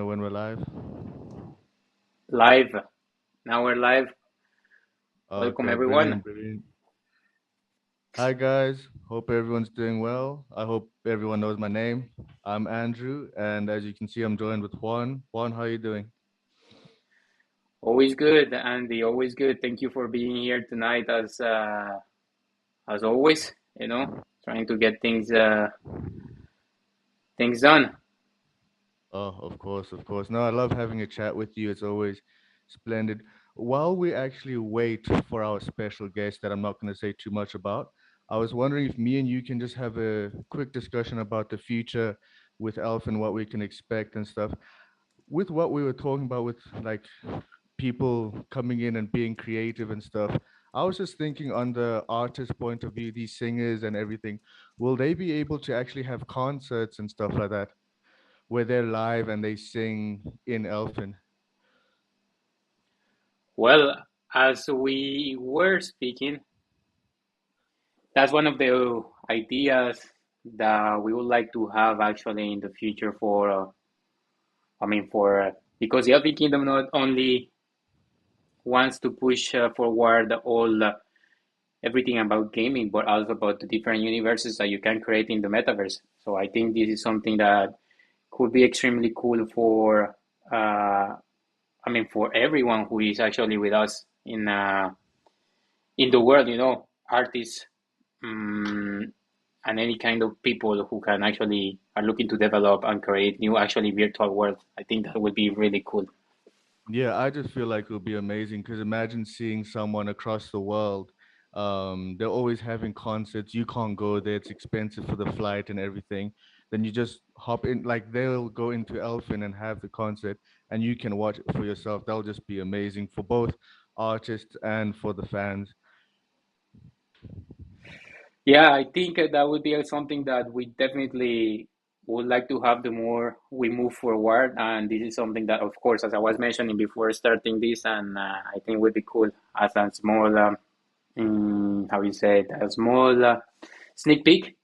When we're live. Live. Now we're live. Welcome, Okay, everyone. brilliant, brilliant. Hi guys, hope everyone's doing well. I hope everyone knows my name. I'm Andrew, and as you can see, I'm joined with Juan. Juan, how are you doing? Always good, Andy. Always good. Thank you for being here tonight, as always. Trying to get things done. Oh, of course, of course. No, I love having a chat with you. It's always splendid. While we actually wait for our special guest that I'm not going to say too much about, I was wondering if me and you can just have a quick discussion about the future with Elf and what we can expect and stuff. With what we were talking about with like people coming in and being creative and stuff, I was just thinking on the artist point of view, these singers and everything, will they be able to actually have concerts and stuff like that where they're live and they sing in Elfin? Well, as we were speaking, that's one of the ideas that we would like to have actually in the future because the Elfin Kingdom not only wants to push forward all everything about gaming, but also about the different universes that you can create in the metaverse. So I think this is something that could be extremely cool for everyone who is actually with us in the world, artists, um, and any kind of people who can actually are looking to develop and create new actually virtual worlds. I think that would be really cool. Yeah, I just feel like it would be amazing because imagine seeing someone across the world. They're always having concerts. You can't go there; it's expensive for the flight and everything. Then you just hop in, like they'll go into Elfin and have the concert, and you can watch it for yourself. That'll just be amazing for both artists and for the fans. Yeah, I think that would be something that we definitely would like to have the more we move forward. And this is something that, of course, as I was mentioning before starting this, and I think would be cool as a small, how you say it, a small sneak peek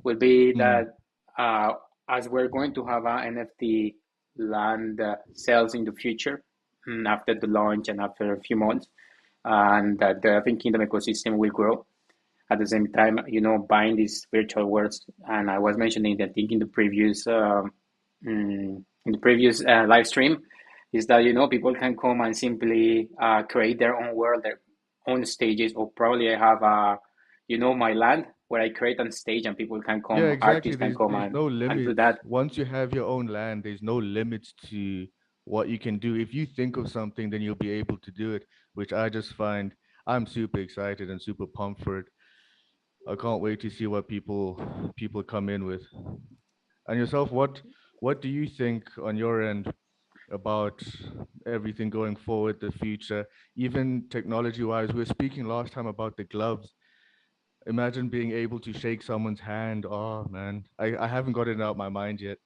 would be Mm. that uh, as we're going to have a NFT land sales in the future, after the launch and after a few months, and that the Elfin Kingdom ecosystem will grow at the same time, buying these virtual worlds. And I was mentioning that, I think, in the previous live stream, is that people can come and simply create their own world, their own stages, or probably I have my land where I create on stage, and people can Yeah, come, exactly. artists can There's come there's no and do limits. that. Once you have your own land, there's no limits to what you can do. If you think of something, then you'll be able to do it, which I just find I'm super excited and super pumped for it. I can't wait to see what people come in with. And yourself, what do you think on your end about everything going forward, the future, even technology wise? We were speaking last time about the gloves. Imagine being able to shake someone's hand. Oh man, I haven't got it out my mind yet.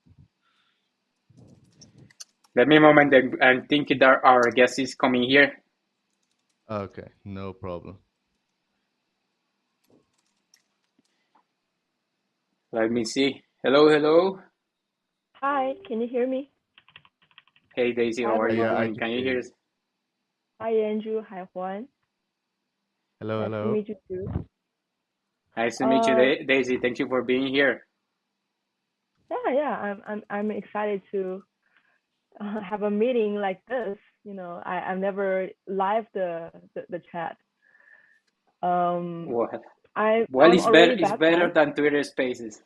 Let me a moment and think that our guest is coming here. Okay, no problem. Let me see. Hello, hello. Hi, can you hear me? Hey, Daisy, Hi, how are you Yeah, I everyone. doing? can Can you hear hear you. us? Hi, Andrew. Hi, Juan. Hello, Nice to hello. meet you too. Nice to meet you, Uh, Daisy. Thank you for being here. yeah. I'm excited to have a meeting like this. I've never live the chat. Um, Well, well, I'm it's better. already It's back better home. than Twitter Spaces.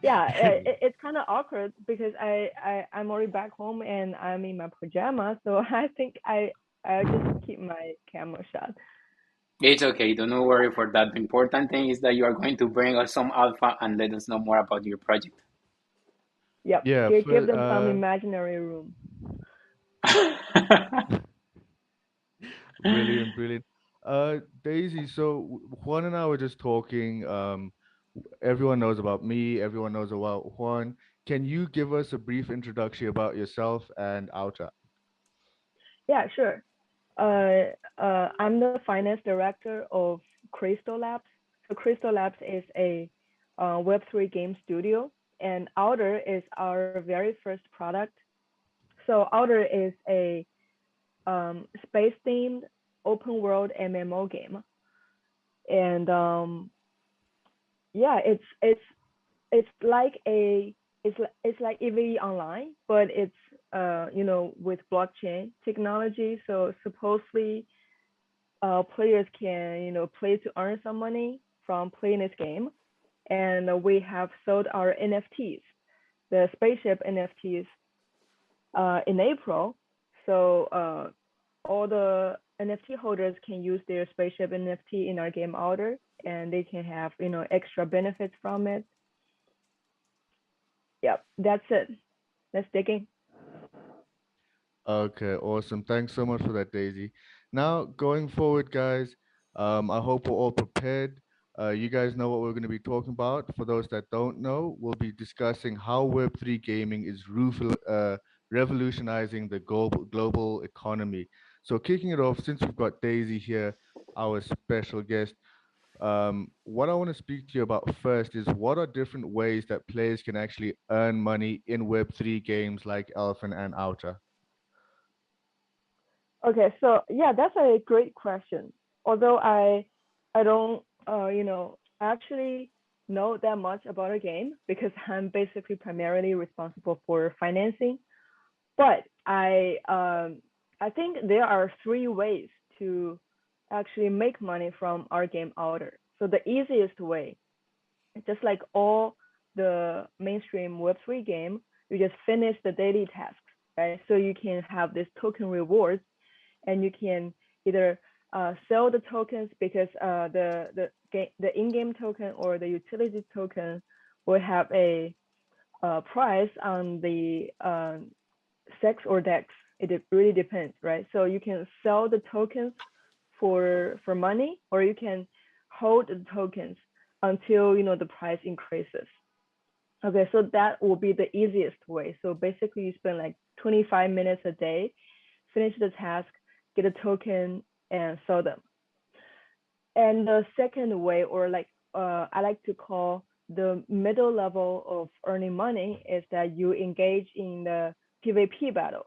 Yeah, it's kind of awkward because I'm already back home and I'm in my pajamas, so I think I just keep my camera shut. It's okay. Don't worry for that. The important thing is that you are going to bring us some alpha and let us know more about your project. Yep, Yeah, give for them some imaginary room. brilliant, brilliant. Daisy, so Juan and I were just talking. Everyone knows about me, everyone knows about Juan. Can you give us a brief introduction about yourself and Outer? Yeah, sure. I'm the finance director of Crystal Labs. So Crystal Labs is a Web3 game studio. and Outer is our very first product. So Outer is a space themed open world MMO game, and yeah, it's like it's like EVE Online, but it's with blockchain technology. So supposedly, players can play to earn some money from playing this game, and we have sold our NFTs, the spaceship NFTs, in April. So all the NFT holders can use their spaceship NFT in our game Outer, and they can have extra benefits from it. Yep, that's it. Let's dig in. Okay, awesome. Thanks so much for that, Daisy. Now, going forward, guys, I hope we're all prepared. You guys know what we're going to be talking about. For those that don't know, we'll be discussing how Web3 gaming is revolutionizing the global economy. So, kicking it off, since we've got Daisy here, our special guest, what I want to speak to you about first is what are different ways that players can actually earn money in Web3 games like Elfin and Outer? Okay, so yeah, that's a great question. Although I don't actually know that much about a game because I'm basically primarily responsible for financing. But I think there are three ways to actually make money from our game Outer. So the easiest way, just like all the mainstream Web3 game, you just finish the daily tasks, right? So you can have this token rewards, and you can either sell the tokens because the in-game token or the utility token will have a price on the sex or dex. It really depends, right? So you can sell the tokens for money, or you can hold the tokens until the price increases. Okay, so that will be the easiest way. So basically, you spend like 25 minutes a day, finish the task, get a token, and sell them. And the second way, or like I like to call the middle level of earning money, is that you engage in the PvP battle,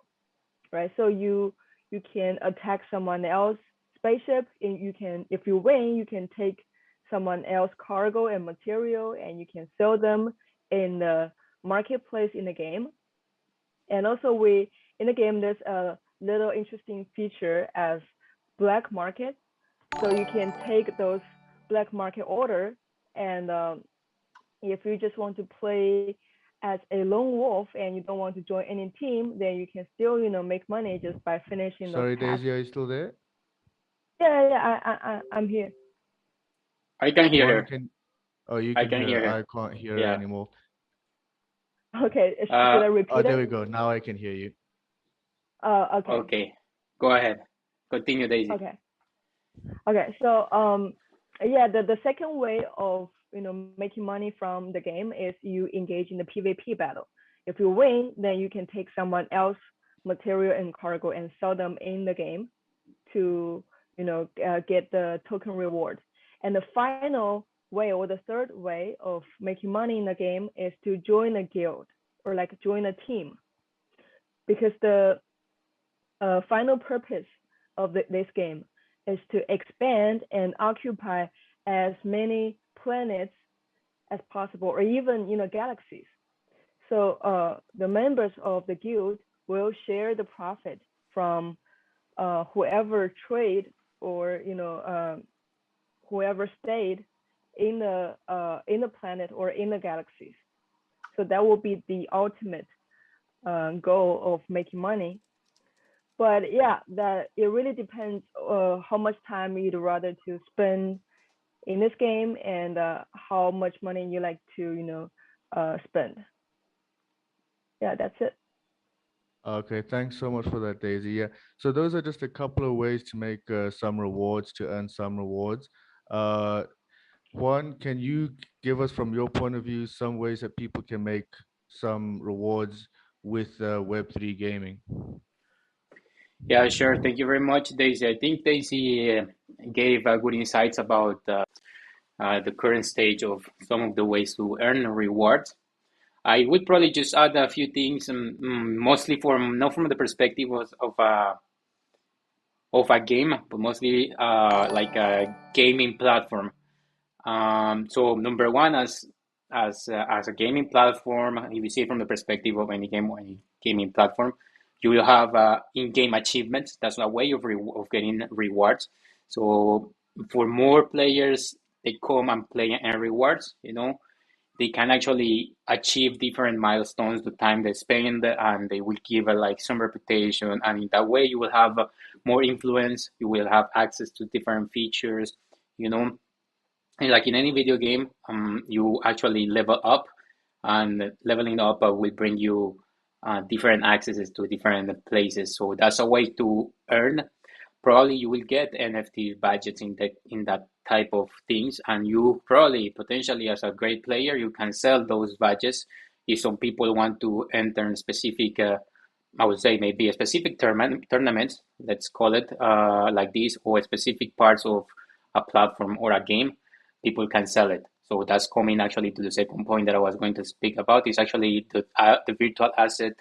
right? So you can attack someone else spaceship, and you can, if you win, you can take someone else cargo and material, and you can sell them in the marketplace in the game. And also, we in the game there's a little interesting feature as black market. So you can take those black market order, and if you just want to play as a lone wolf and you don't want to join any team, then you can still make money just by finishing those Sorry, tasks. Daisy, are you still there? Yeah, I'm here. I can hear Juan, her. can oh you I can can hear hear her. her. I can't hear her Yeah. anymore. Okay, should Uh, I Oh, repeat there it? we go. Now I can hear you. Okay, okay. Go ahead. Continue, Daisy. okay, okay. So yeah, the second way of making money from the game is you engage in the PvP battle. If you win, then you can take someone else material and cargo and sell them in the game to get the token reward. And the final way, or the third way of making money in the game, is to join a guild or like join a team, because the final purpose of this game is to expand and occupy as many planets as possible, or even galaxies. So the members of the guild will share the profit from whoever trade, or whoever stayed in the planet or in the galaxies. So that will be the ultimate goal of making money. But yeah, that it really depends how much time you'd rather to spend in this game, and how much money you like to spend. Yeah, that's it. Okay, thanks so much for that, Daisy. Yeah, so those are just a couple of ways to make some rewards, to earn some rewards. Uh, Juan, can you give us, from your point of view, some ways that people can make some rewards with Web3 gaming? Yeah, sure. Thank you very much, Daisy. I think Daisy gave good insights about the current stage of some of the ways to earn rewards. I would probably just add a few things, mostly from not from the perspective of a game, but mostly like a gaming platform. So number one, as a gaming platform, if you see it from the perspective of any game or any gaming platform, you will have in-game achievements. That's a way of getting rewards. So for more players, they come and play and rewards. They can actually achieve different milestones the time they spend, and they will give like some reputation, and in that way you will have more influence. You will have access to different features. You know, and like in any video game, you actually level up, and leveling up will bring you different accesses to different places. So that's a way to earn. Probably you will get NFT budgets in that type of things, and you probably potentially as a great player you can sell those badges if some people want to enter in specific. I would say maybe a specific tournament, let's call it like this, or specific parts of a platform or a game, people can sell it. So that's coming actually to the second point that I was going to speak about is actually the virtual asset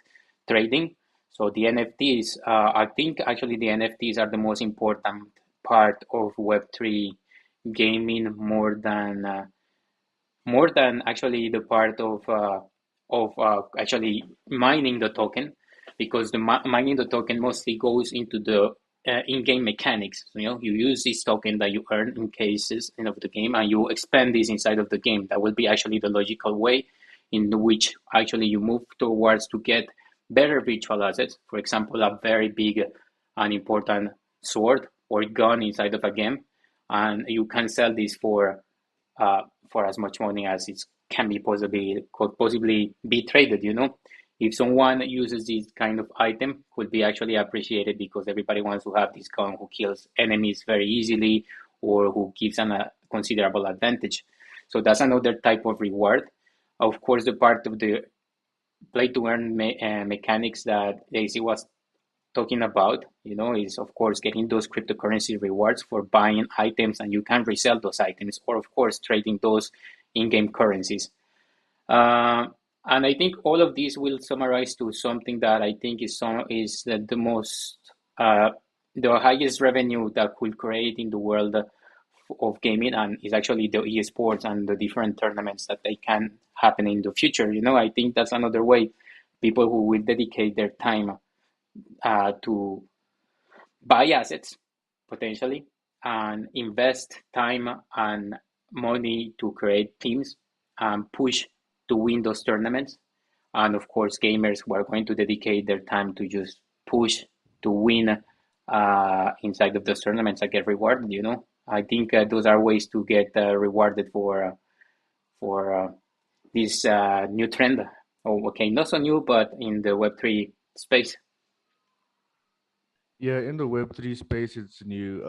trading. So the NFTs, I think actually the NFTs are the most important part of Web3 gaming more than actually the part of actually mining the token, because the mining the token mostly goes into the in-game mechanics. So, you use this token that you earn in cases of the game, and you expand this inside of the game. That will be actually the logical way in which actually you move towards to get better virtual assets. For example, a very big and important sword or gun inside of a game, and you can sell this for as much money as it can be could possibly be traded. If someone uses this kind of item, could be actually appreciated because everybody wants to have this gun who kills enemies very easily or who gives them a considerable advantage. So that's another type of reward. Of course, the part of the play to earn mechanics that Daisy was talking about, is of course getting those cryptocurrency rewards for buying items, and you can resell those items, or of course trading those in-game currencies. Uh, and I think all of these will summarize to something that I think is the most the highest revenue that could create in the world of gaming, and is actually the esports and the different tournaments that they can happen in the future. I think that's another way people who will dedicate their time to buy assets potentially and invest time and money to create teams and push to win those tournaments. And of course, gamers who are going to dedicate their time to just push to win inside of those tournaments and get rewarded. I think those are ways to get rewarded for this new trend. Oh, okay, not so new, but in the Web3 space. Yeah, in the Web3 space, it's new.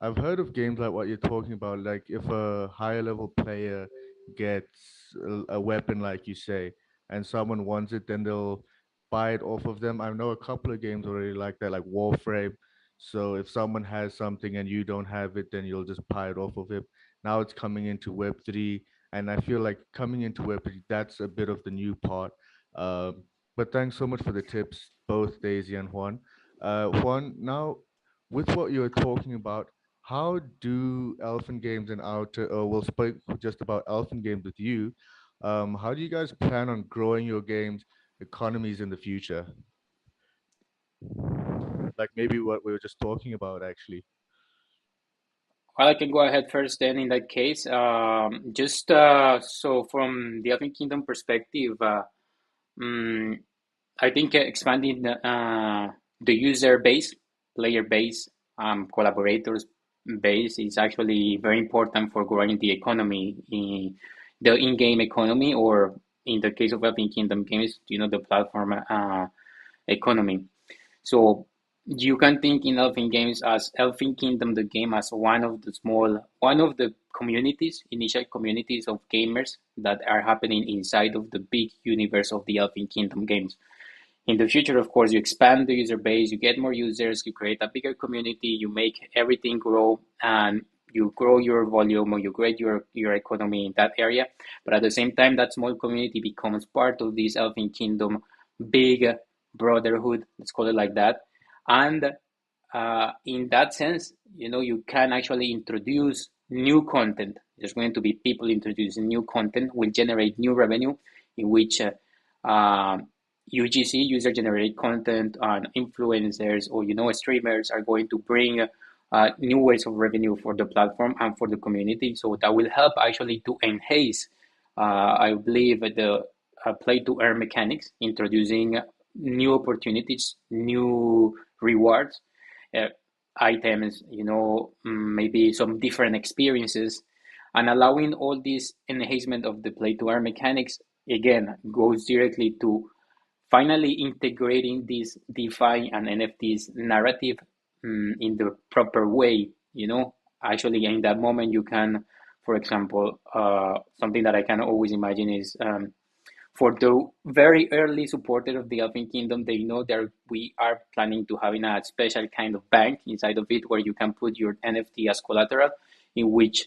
I've heard of games like what you're talking about. Like if a higher level player gets a weapon, like you say, and someone wants it, then they'll buy it off of them. I know a couple of games already like that, like Warframe. So if someone has something and you don't have it, then you'll just buy it off of him. Now it's coming into Web3, and I feel like coming into Web3, that's a bit of the new part. But thanks so much for the tips, both Daisy and Juan. Juan, now with what you're talking about, how do Elfin Games and Outer, we'll speak just about Elfin Games with you. How do you guys plan on growing your games economies in the future? Like maybe what we were just talking about, actually. Well, I can go ahead first then in that case. Just so from the Elfin Kingdom perspective, mm, I think expanding the user base, player base, collaborators base is actually very important for growing the economy, the in-game economy, or in the case of Elfin Kingdom Games, the platform economy. So you can think in Elfin Games as Elfin Kingdom, the game, as one of the communities, initial communities of gamers that are happening inside of the big universe of the Elfin Kingdom games. In the future, of course, you expand the user base, you get more users, you create a bigger community, you make everything grow, and you grow your volume or you grow your economy in that area. But at the same time, that small community becomes part of this Elfin Kingdom big brotherhood, let's call it like that. And in that sense, you can actually introduce new content. There's going to be people introducing new content, will generate new revenue, in which UGC, user generated content, and influencers or streamers are going to bring new ways of revenue for the platform and for the community. So that will help actually to enhance, I believe, the play to earn mechanics, introducing new opportunities, new rewards, uh, items, maybe some different experiences, and allowing all this enhancement of the play to earn mechanics again goes directly to finally integrating this DeFi and NFTs narrative in the proper way. Actually in that moment you can, for example, something that I can always imagine is, for the very early supporter of the Elfin Kingdom, they know that we are planning to having a special kind of bank inside of it where you can put your NFT as collateral, in which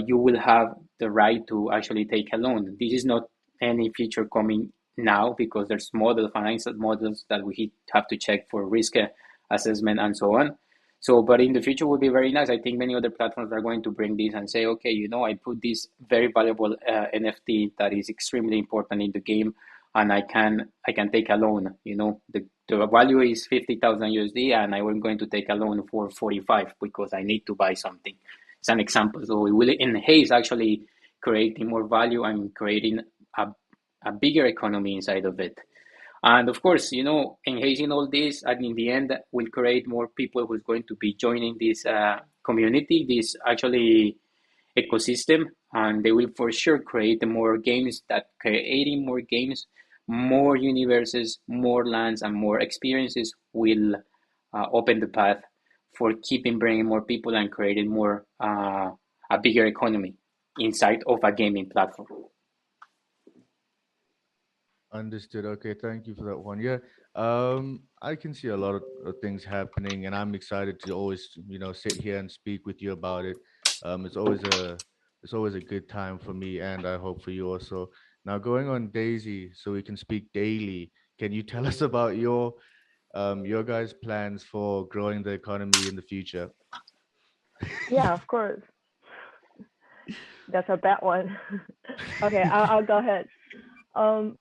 you will have the right to actually take a loan. This is not any feature coming now because there's financial models that we have to check for risk assessment and so on. So, but in the future would be very nice. I think many other platforms are going to bring this and say, okay, I put this very valuable NFT that is extremely important in the game, and I can take a loan. The value is 50,000 USD, and I'm going to take a loan for 45 because I need to buy something. It's an example. So it will enhance actually creating more value and creating a bigger economy inside of it. And of course, enhancing all this, and in the end, will create more people who's going to be joining this community, this actually ecosystem, and they will for sure create more games. That creating more games, more universes, more lands, and more experiences will open the path for keeping bringing more people and creating more a bigger economy inside of a gaming platform. Understood. Okay, thank you for that one. Yeah, I can see a lot of things happening, and I'm excited to always, sit here and speak with you about it. It's always a good time for me, and I hope for you also. Now, going on Daisy, so we can speak daily. Can you tell us about your guys' plans for growing the economy in the future? Yeah, of course. That's a bad one. Okay, I'll go ahead. Um,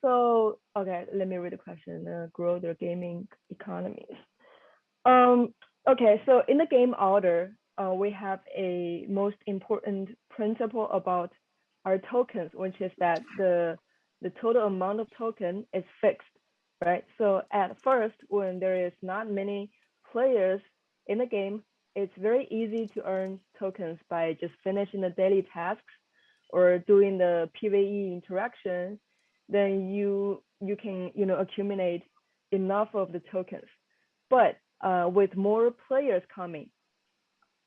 okay, let me read the question. Grow their gaming economies. Um, okay, so in the game order, we have a most important principle about our tokens, which is that the total amount of token is fixed, right? So at first, when there is not many players in the game, it's very easy to earn tokens by just finishing the daily tasks or doing the PvE interaction. Then you can accumulate enough of the tokens. But with more players coming,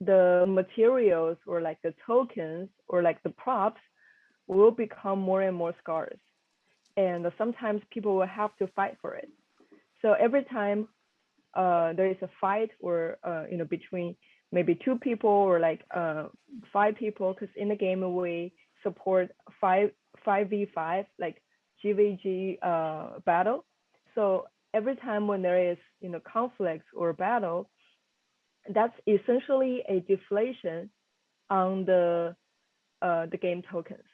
the materials or like the tokens or like the props will become more and more scarce. And sometimes people will have to fight for it. So every time there is a fight or between maybe two people or like 5 people, because in the game we support 5v5 like GVG battle. So every time when there is conflicts or battle, that's essentially a deflation on the game tokens,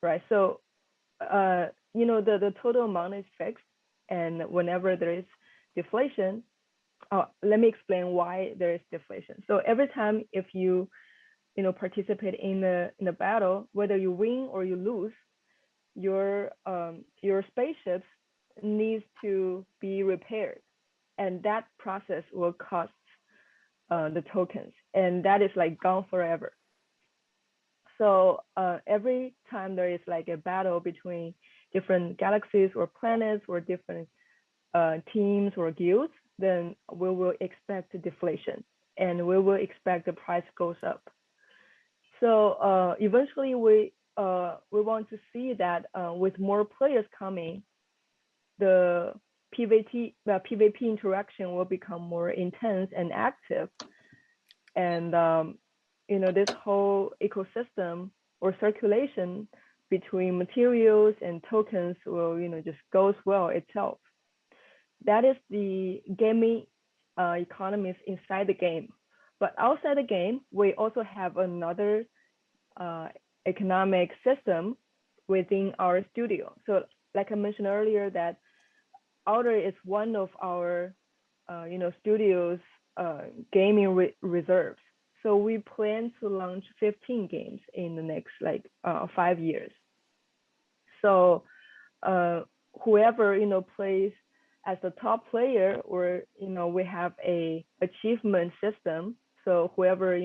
right? So the total amount is fixed, and whenever there is deflation, let me explain why there is deflation. So every time if you participate in the battle, whether you win or you lose, your spaceships needs to be repaired, and that process will cost the tokens, and that is like gone forever. So every time there is like a battle between different galaxies or planets or different teams or guilds, then we will expect deflation, and we will expect the price goes up. So eventually we want to see that with more players coming, the PvP interaction will become more intense and active, and this whole ecosystem or circulation between materials and tokens will, just goes well itself. That is the gaming economies inside the game. But outside the game, we also have another economic system within our studio. So like I mentioned earlier, that Outer is one of our, studios gaming reserves. So we plan to launch 15 games in the next 5 years. So whoever plays as the top player, or we have a achievement system. So whoever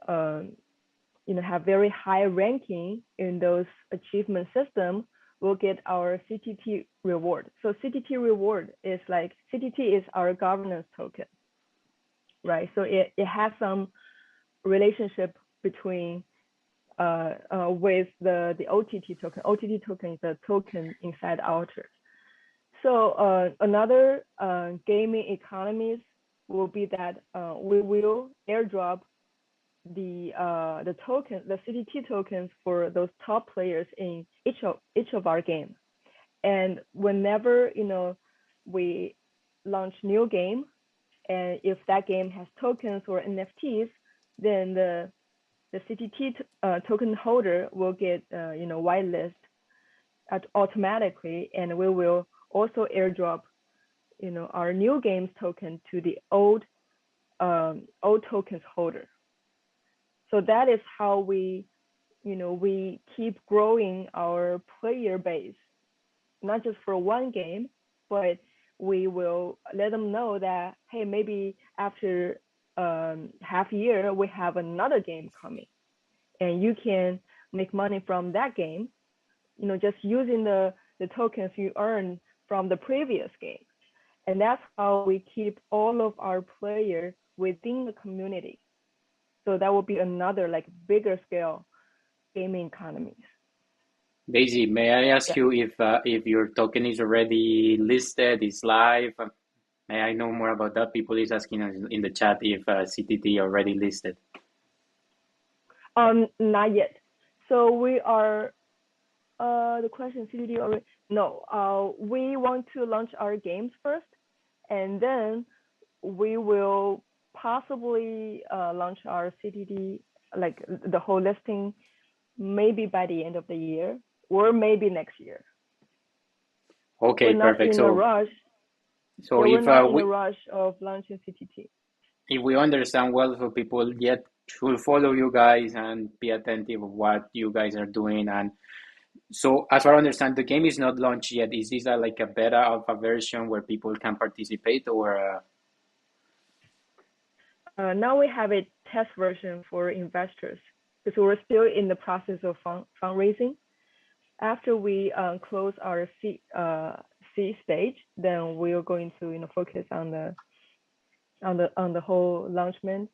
have very high ranking in those achievement system will get our CTT reward. So CTT reward is CTT is our governance token, right? So it has some relationship between with the OTT token. OTT token is a token inside Outer. So another gaming economies will be that we will airdrop the token, the CTT tokens for those top players in each of our games. And whenever we launch new game, and if that game has tokens or NFTs, then the CTT token holder will get whitelist automatically, and we will also airdrop our new games token to the old tokens holder. So that is how we keep growing our player base, not just for one game, but we will let them know that, hey, maybe after half year we have another game coming, and you can make money from that game, just using the tokens you earn from the previous game. And that's how we keep all of our players within the community. So that will be another bigger scale gaming economies. Daisy, may I ask you if your token is already listed, is live? May I know more about that? People is asking us in the chat if CTT already listed. Not yet. So we are. The question CTT already? No. We want to launch our games first, and then we will possibly launch our CTT, the whole listing, maybe by the end of the year or maybe next year. Okay, we're perfect. Not in a rush. So we're not in a rush of launching CTT. If we understand well, for people yet should follow you guys and be attentive of what you guys are doing. And so, as far as I understand, the game is not launched yet. Is this a beta alpha version where people can participate, or? Now we have a test version for investors because we're still in the process of fundraising. After we close our C stage, then we are going to focus on the whole launchment.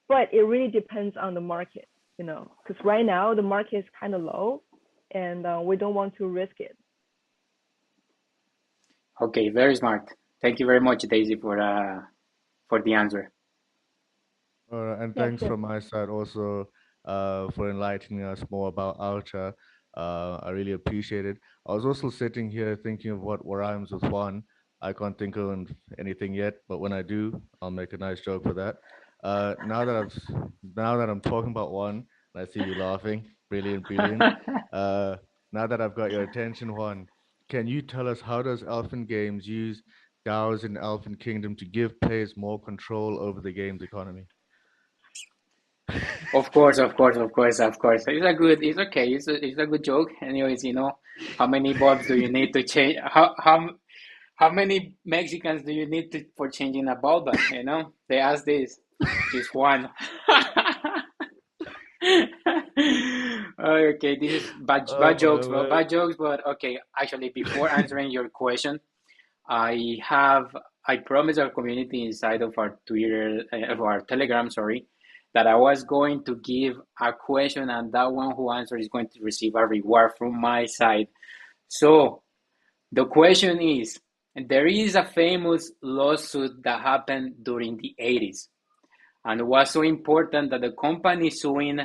But it really depends on the market, because right now the market is kind of low, and we don't want to risk it. Okay, very smart. Thank you very much, Daisy, for the answer. And thanks from my side also for enlightening us more about Ultra. I really appreciate it. I was also sitting here thinking of what rhymes with Juan. I can't think of anything yet, but when I do, I'll make a nice joke for that. Now that I'm talking about Juan, and I see you laughing, brilliant. Now that I've got your attention, Juan, can you tell us how does Elfin Games use DAOs in Elfin Kingdom to give players more control over the game's economy? Of course. It's okay. It's a good joke. Anyways, how many bulbs do you need to change? How many Mexicans do you need for changing a bulb? They ask this. Just one. Okay, this is bad jokes, but okay. Actually, before answering your question, I promised our community inside of our Twitter, of our Telegram, sorry, that I was going to give a question, and that one who answers is going to receive a reward from my side. So the question is, there is a famous lawsuit that happened during the 80s. And it was so important that the company suing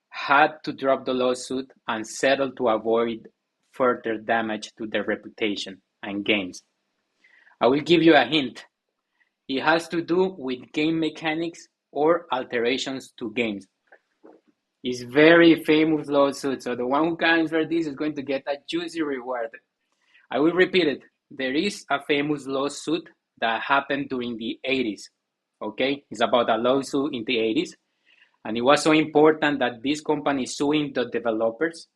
had to drop the lawsuit and settle to avoid further damage to their reputation and games. I will give you a hint. It has to do with game mechanics or alterations to games. It's very famous lawsuit, so the one who can answer this is going to get a juicy reward. I will repeat it. There is a famous lawsuit that happened during the 80s. Okay? It's about a lawsuit in the 80s. And it was so important that this company suing the developers,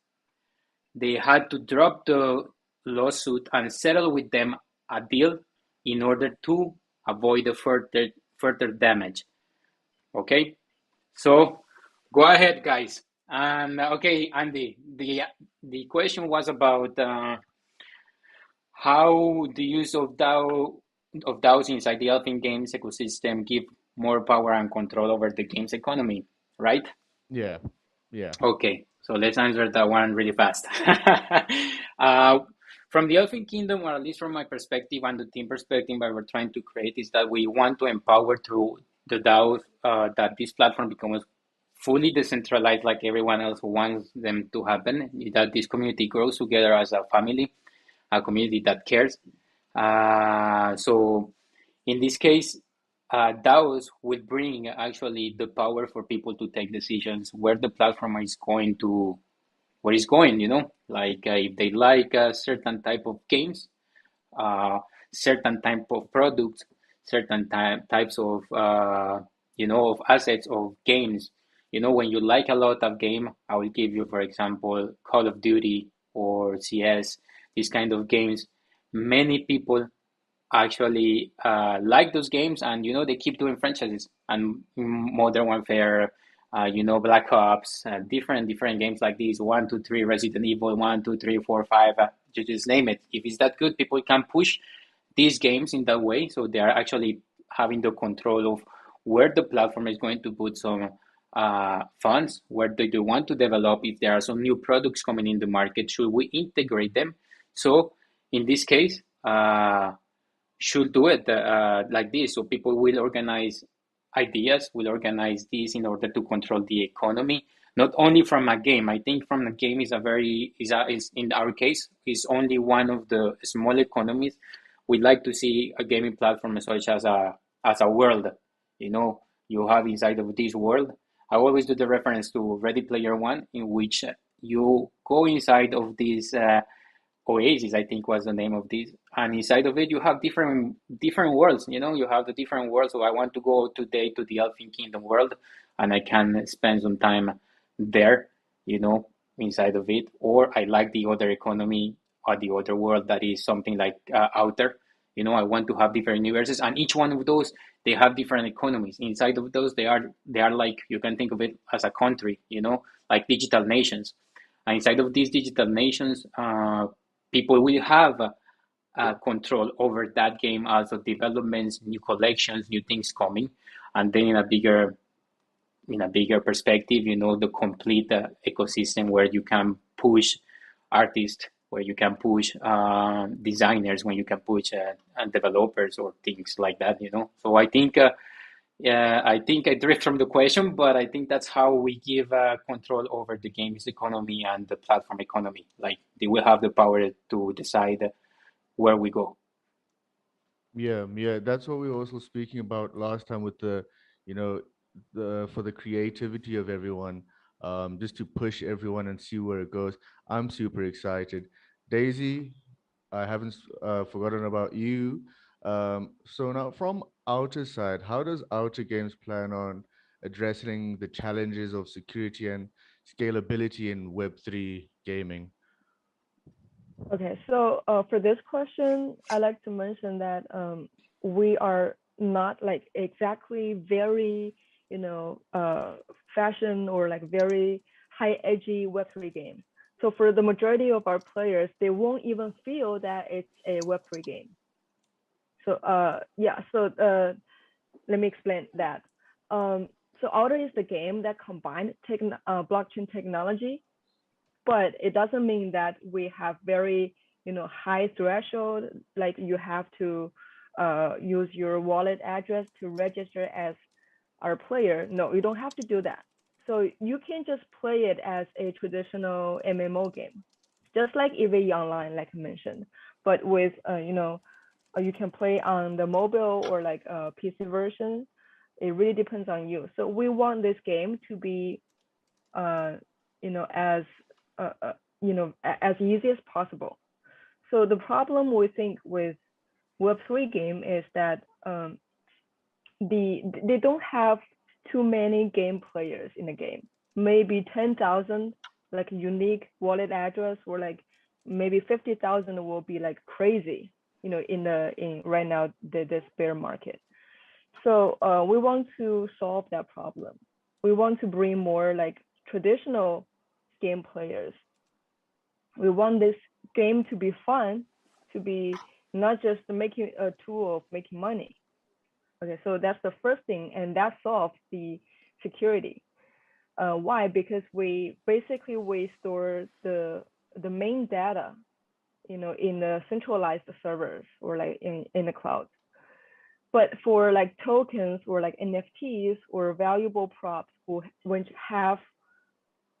they had to drop the lawsuit and settle with them a deal in order to avoid the further damage. Okay? So go ahead, guys. And okay, Andy, the question was about how the use of DAOs inside the Elfin Games ecosystem give more power and control over the game's economy, right? Yeah, yeah, Okay, so let's answer that one really fast. uh, from the Elfin Kingdom, or at least from my perspective and the team perspective, what we're trying to create is that we want to empower through the DAOs that this platform becomes fully decentralized, like everyone else wants them to happen. That this community grows together as a family, a community that cares. So in this case, DAOs will bring actually the power for people to take decisions where the platform is going to, where it's going, like if they like a certain type of games, uh, certain type of products, certain types of of assets of games. When you like a lot of game, I will give you, for example, Call of Duty or CS, these kind of games. Many people actually like those games, and they keep doing franchises and Modern Warfare, Black Ops, different games like these, 1, 2, 3, Resident Evil, 1, 2, 3, 4, 5, you just name it. If it's that good, people can push these games in that way, so they are actually having the control of where the platform is going to put some funds, where do they want to develop, if there are some new products coming in the market, should we integrate them? So in this case, should do it like this. So people will organize ideas, will organize this in order to control the economy, not only from a game. I think from a game is in our case is only one of the small economies. We'd like to see a gaming platform such as a world. You know, you have inside of this world. I always do the reference to Ready Player One, in which you go inside of this. Oasis, I think was the name of this. And inside of it, you have different worlds. You have the different worlds. So I want to go today to the Elfin Kingdom world, and I can spend some time there. You know, inside of it. Or I like the other economy or the other world that is something like outer. I want to have different universes, and each one of those they have different economies. Inside of those, they are like, you can think of it as a country. Like digital nations. And inside of these digital nations, people will have control over that game, also developments, new collections, new things coming, and then in a bigger perspective, the complete ecosystem where you can push artists, where you can push designers, when you can push developers or things like that. So I think. Yeah, I think I drift from the question, but I think that's how we give control over the games economy and the platform economy. Like they will have the power to decide where we go. yeah, yeah. That's what we were also speaking about last time with you know, the for the creativity of everyone, just to push everyone and see where it goes. I'm super excited. Daisy, I haven't forgotten about you. So now from outer side, how does outer games plan on addressing the challenges of security and scalability in Web3 gaming? Okay, so for this question, I like to mention that we are not like exactly very, fashion or like very high edgy Web3 game. So for the majority of our players, they won't even feel that it's a Web3 game. So yeah, so let me explain that. So Outer is the game that combined blockchain technology, but it doesn't mean that we have very high threshold, like you have to use your wallet address to register as our player. No, you don't have to do that. So you can just play it as a traditional MMO game, just like EVE Online, like I mentioned, but with you can play on the mobile or like a PC version. It really depends on you. So we want this game to be, as as easy as possible. So the problem we think with Web3 game is that they don't have too many game players in the game. Maybe 10,000 like unique wallet address, or like maybe 50,000 will be like crazy, in right now this bear market. So we want to solve that problem. We want to bring more like traditional game players. We want this game to be fun, to be not just making a tool of making money. Okay, so that's the first thing, and that solves the security. Why? Because we store the main data, in the centralized servers or like in the cloud. But for like tokens or like NFTs or valuable props which have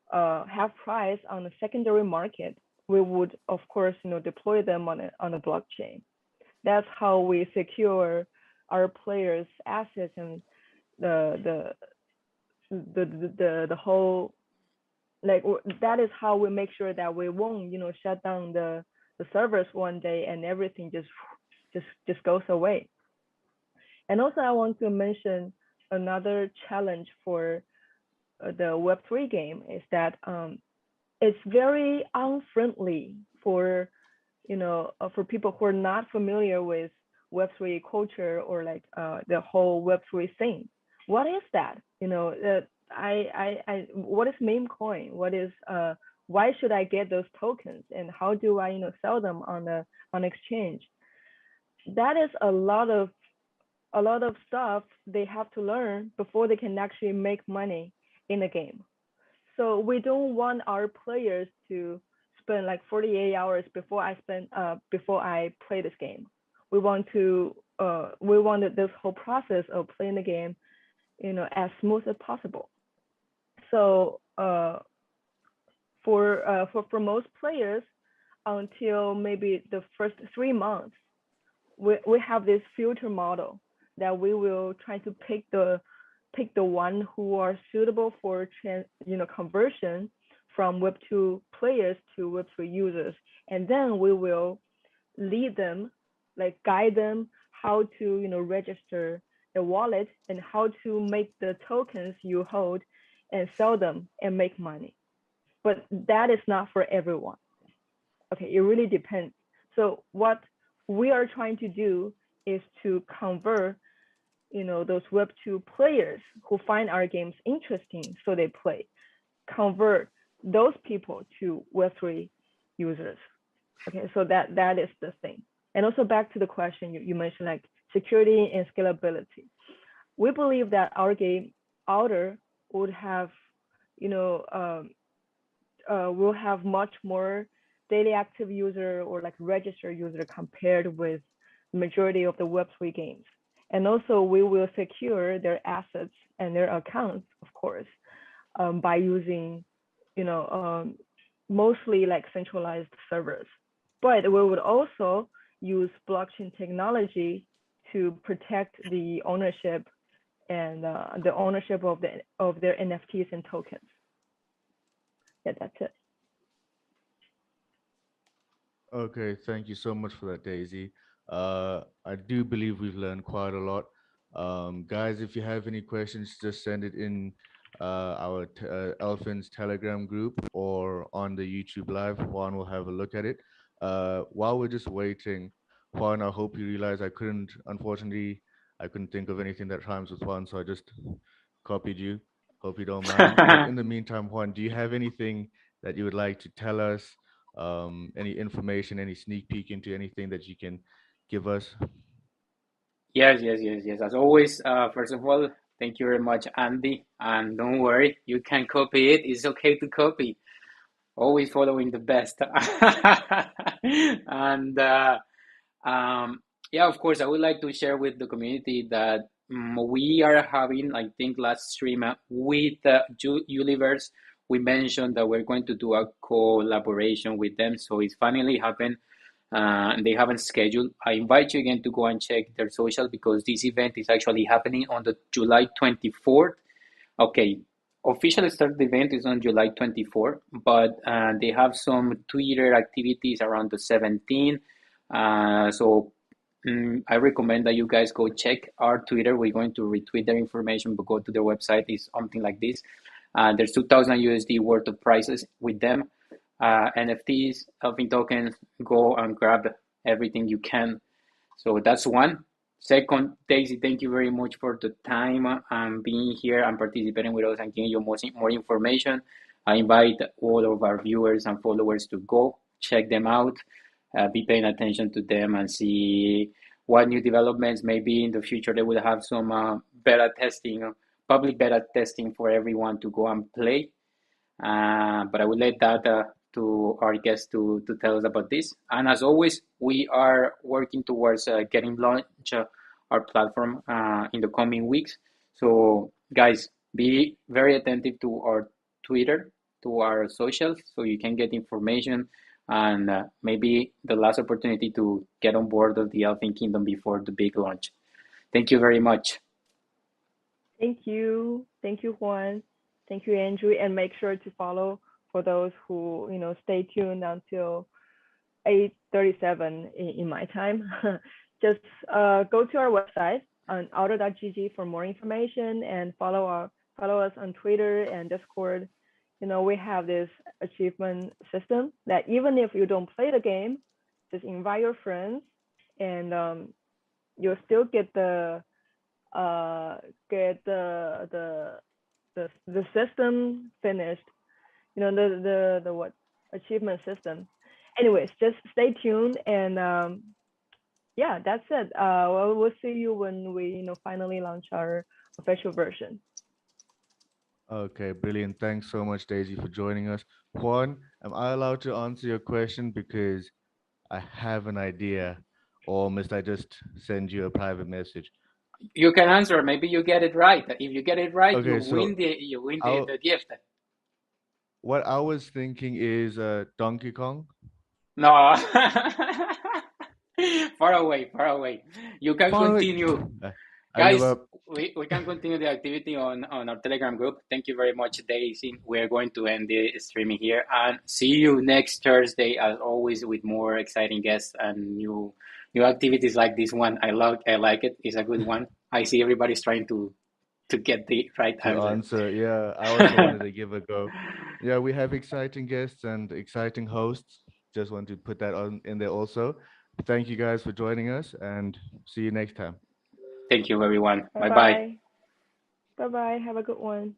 price on the secondary market, we would of course deploy them on a blockchain. That's how we secure our players' assets and the the whole, like, that is how we make sure that we won't shut down the servers one day and everything just goes away. And also I want to mention another challenge for the Web3 game is that it's very unfriendly for for people who are not familiar with Web3 culture or like the whole Web3 thing. What is that? What is meme coin? What is why should I get those tokens, and how do I sell them on exchange? That is a lot of stuff they have to learn before they can actually make money in the game. So we don't want our players to spend like 48 hours before I play this game. We wanted this whole process of playing the game, as smooth as possible. So for most players, until maybe the first 3 months, we have this filter model that we will try to pick the one who are suitable for conversion from Web2 players to Web3 users, and then we will lead them, like guide them how to register the wallet and how to make the tokens you hold and sell them and make money. But that is not for everyone. Okay, it really depends. So what we are trying to do is to convert those Web2 players who find our games interesting, so they play, convert those people to Web3 users. Okay, so that is the thing. And also back to the question you mentioned, like security and scalability. We believe that our game Outer would have, will have much more daily active user or like registered user compared with majority of the Web3 games. And also we will secure their assets and their accounts, of course, by using, mostly like centralized servers. But we would also use blockchain technology to protect the ownership and the ownership of their NFTs and tokens. Yeah, that's it. Okay, thank you so much for that, Daisy. I do believe we've learned quite a lot. Guys, if you have any questions, just send it in our Elfin's Telegram group or on the YouTube Live. Juan will have a look at it. While we're just waiting, Juan, I hope you realize unfortunately, I couldn't think of anything that rhymes with Juan, so I just copied you. Hope you don't mind. But in the meantime, Juan, do you have anything that you would like to tell us? Any information, any sneak peek into anything that you can give us? Yes. As always, first of all, thank you very much, Andy. And don't worry, you can copy it. It's okay to copy. Always following the best. And yeah, of course, I would like to share with the community that we are having, I think, last stream with Universe. We mentioned that we're going to do a collaboration with them, so it's finally happened. They haven't scheduled. I invite you again to go and check their social because this event is actually happening on the July 24th. Okay, official start of the event is on July 24th, but they have some Twitter activities around the 17th. So I recommend that you guys go check our Twitter. We're going to retweet their information, but go to their website. It's something like this. There's 2,000 USD worth of prizes with them. NFTs, Elfin tokens. Go and grab everything you can. So that's one. Second, Daisy, thank you very much for the time and being here and participating with us and giving you more information. I invite all of our viewers and followers to go check them out, be paying attention to them and see what new developments maybe in the future they will have some beta testing, public beta testing for everyone to go and play. But I will let that to our guests to tell us about this. And as always, we are working towards getting launched our platform in the coming weeks. So, guys, be very attentive to our Twitter, to our socials, so you can get information and maybe the last opportunity to get on board of the Elfin Kingdom before the big launch. Thank you very much. Thank you. Thank you, Juan. Thank you, Andrew. And make sure to follow for those who, stay tuned until 8:37 in my time. Just go to our website on auto.gg for more information and follow us on Twitter and Discord. We have this achievement system that even if you don't play the game, just invite your friends and you'll still get the system finished. The what achievement system. Anyways, just stay tuned and yeah, that's it. Well, we'll see you when we finally launch our official version. Okay, brilliant. Thanks so much, Daisy, for joining us. Juan, am I allowed to answer your question because I have an idea, or must I just send you a private message? You can answer. Maybe you get it right. If you get it right, Okay, so you win I'll, the gift. what I was thinking is Donkey Kong. No, far away, far away. You can Far away. continue, I give guys. up. We can continue the activity on our Telegram group. Thank you very much, Daisy. We're going to end the streaming here and see you next Thursday, as always, with more exciting guests and new activities like this one. I like it. It's a good one. I see everybody's trying to get the right To answer. answer. Yeah, I also wanted to give a go. Yeah, we have exciting guests and exciting hosts. Just want to put that on in there also. Thank you guys for joining us and see you next time. Thank you, everyone. Bye Bye bye. bye. Bye bye. Have a good one.